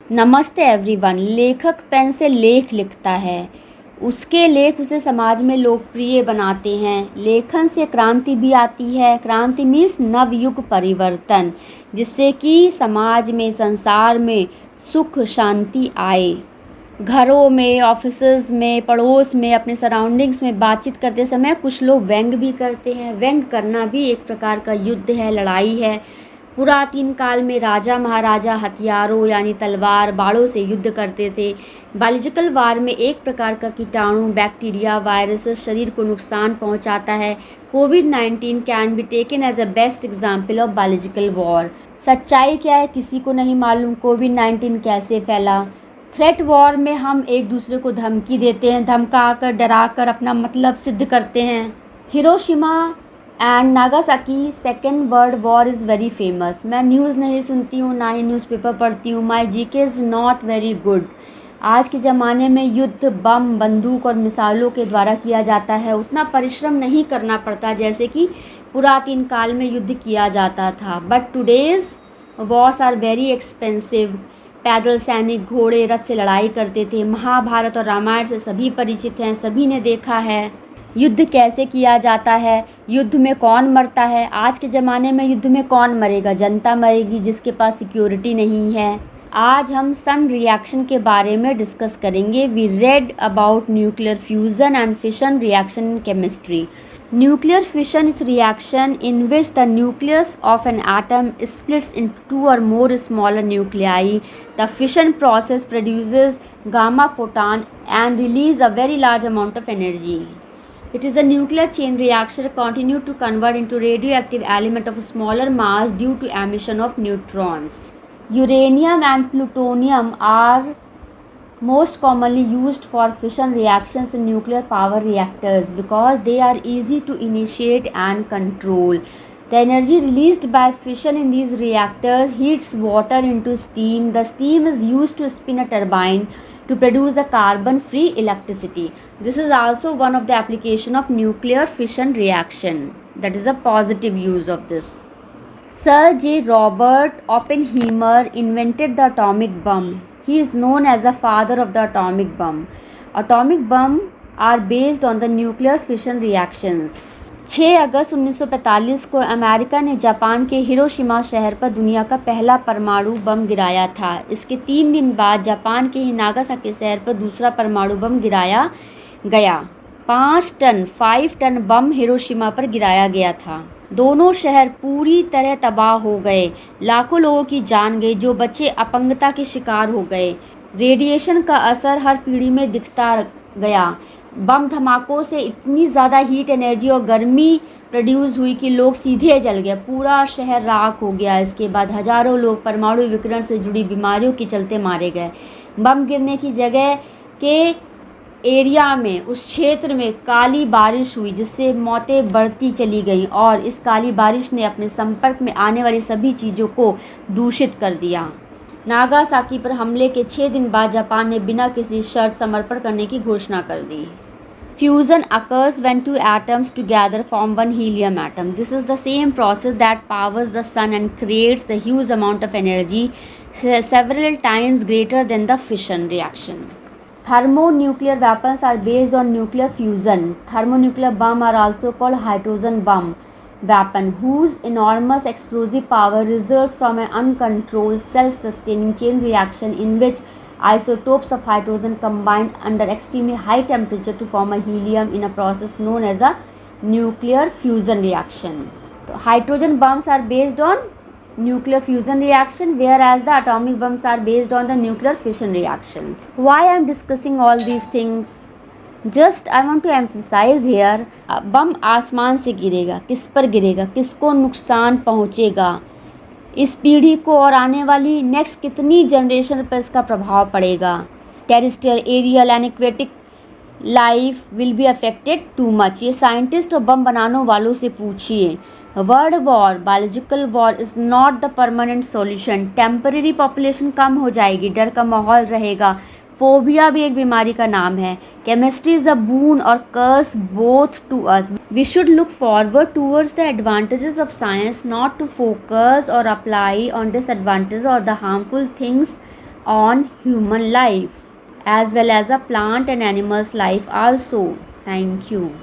नमस्ते एवरीवन। लेखक पेन से लेख लिखता है, उसके लेख उसे समाज में लोकप्रिय बनाते हैं। लेखन से क्रांति भी आती है। क्रांति मीन्स नवयुग परिवर्तन, जिससे कि समाज में, संसार में सुख शांति आए। घरों में, ऑफिसेज में, पड़ोस में, अपने सराउंडिंग्स में बातचीत करते समय कुछ लोग व्यंग भी करते हैं। व्यंग करना भी एक प्रकार का युद्ध है, लड़ाई है। पुरातन काल में राजा महाराजा हथियारों यानी तलवार, बाड़ों से युद्ध करते थे। बायोलॉजिकल वार में एक प्रकार का कीटाणु, बैक्टीरिया, वायरसेस शरीर को नुकसान पहुंचाता है। कोविड-19 can be taken as a best example of biological war. सच्चाई क्या है किसी को नहीं मालूम। कोविड-19 कैसे फैला? थ्रेट वॉर में हम एक दूसरे को धमकी देते हैं, धमका कर, डरा कर अपना मतलब सिद्ध करते हैं। Hiroshima and Nagasaki second world war is very famous. मैं न्यूज़ नहीं सुनती हूँ, ना ही न्यूज़पेपर पढ़ती हूँ। My GK is not very good. आज के ज़माने में युद्ध बम, बंदूक और मिसाइलों के द्वारा किया जाता है। उतना परिश्रम नहीं करना पड़ता जैसे कि पुरातन काल में युद्ध किया जाता था। But today's wars are very expensive. पैदल सैनिक घोड़े रथ से लड़ाई करते थे। महाभारत और रामायण से सभी परिचित हैं, सभी ने देखा है युद्ध कैसे किया जाता है, युद्ध में कौन मरता है। आज के ज़माने में युद्ध में कौन मरेगा? जनता मरेगी जिसके पास सिक्योरिटी नहीं है। आज हम सन रिएक्शन के बारे में डिस्कस करेंगे। We read about nuclear fusion and fission reaction in chemistry. Nuclear fission is reaction in which the nucleus of an atom splits into two or more smaller nuclei. The fission process produces gamma photon and release a very large amount of energy. It is a nuclear chain reaction continued to convert into radioactive element of smaller mass due to emission of neutrons. Uranium and plutonium are most commonly used for fission reactions in nuclear power reactors because they are easy to initiate and control. The energy released by fission in these reactors heats water into steam. The steam is used to spin a turbine to produce a carbon-free electricity. This is also one of the application of nuclear fission reaction. That is a positive use of this. Sir J. Robert Oppenheimer invented the atomic bomb. He is known as the father of the atomic bomb. Atomic bomb are based on the nuclear fission reactions. 6 अगस्त 1945 को America ने Japan के Hiroshima शहर पर दुनिया का पहला परमाणु बम गिराया था। इसके 3 दिन बाद जापान के ही नागासाकी शहर पर दूसरा परमाणु बम गिराया गया। 5 टन बम हिरोशिमा पर गिराया गया था। दोनों शहर पूरी तरह तबाह हो गए। लाखों लोगों की जान गई, जो बच्चे अपंगता के शिकार हो गए। रेडिएशन का असर हर पीढ़ी में दिखता गया। बम धमाकों से इतनी ज़्यादा हीट एनर्जी और गर्मी प्रोड्यूस हुई कि लोग सीधे जल गए। पूरा शहर राख हो गया। इसके बाद हजारों लोग परमाणु विकिरण से जुड़ी बीमारियों के चलते मारे गए। बम गिरने की जगह के एरिया में, उस क्षेत्र में काली बारिश हुई, जिससे मौतें बढ़ती चली गईं और इस काली बारिश ने अपने संपर्क में आने वाली सभी चीज़ों को दूषित कर दिया। नागासाकी पर हमले के 6 दिन बाद जापान ने बिना किसी शर्त समर्पण करने की घोषणा कर दी। Fusion occurs when two atoms together form one helium atom. This is the same process that powers the sun and creates the huge amount of energy, several times greater than the fission reaction. Thermonuclear weapons are based on nuclear fusion. Thermonuclear bomb are also called hydrogen bomb weapon, whose enormous explosive power results from an uncontrolled self-sustaining chain reaction in which isotopes of hydrogen combine under extremely high temperature to form a helium in a process known as a nuclear fusion reaction. So, hydrogen bombs are based on nuclear fusion reaction, whereas the atomic bombs are based on the nuclear fission reactions. Why I am discussing all these things? Just I want to emphasize here, बम आसमान से गिरेगा, किस पर गिरेगा, किसको नुकसान पहुंचेगा, इस पीढ़ी को और आने वाली नेक्स्ट कितनी जनरेशन पर इसका प्रभाव पड़ेगा। Terrestrial, aerial and aquatic life will be affected too much. ये साइंटिस्ट और बम बनाने वालों से पूछिए। World war, biological war is not the permanent solution. Temporary population कम हो जाएगी, डर का माहौल रहेगा। फोबिया भी एक बीमारी का नाम है। केमिस्ट्री इज़ अ बून और curse both to us. We should look forward towards the advantages of science, not to focus or apply on disadvantages or the harmful things on human life as well as a plant and animals life also. Thank you.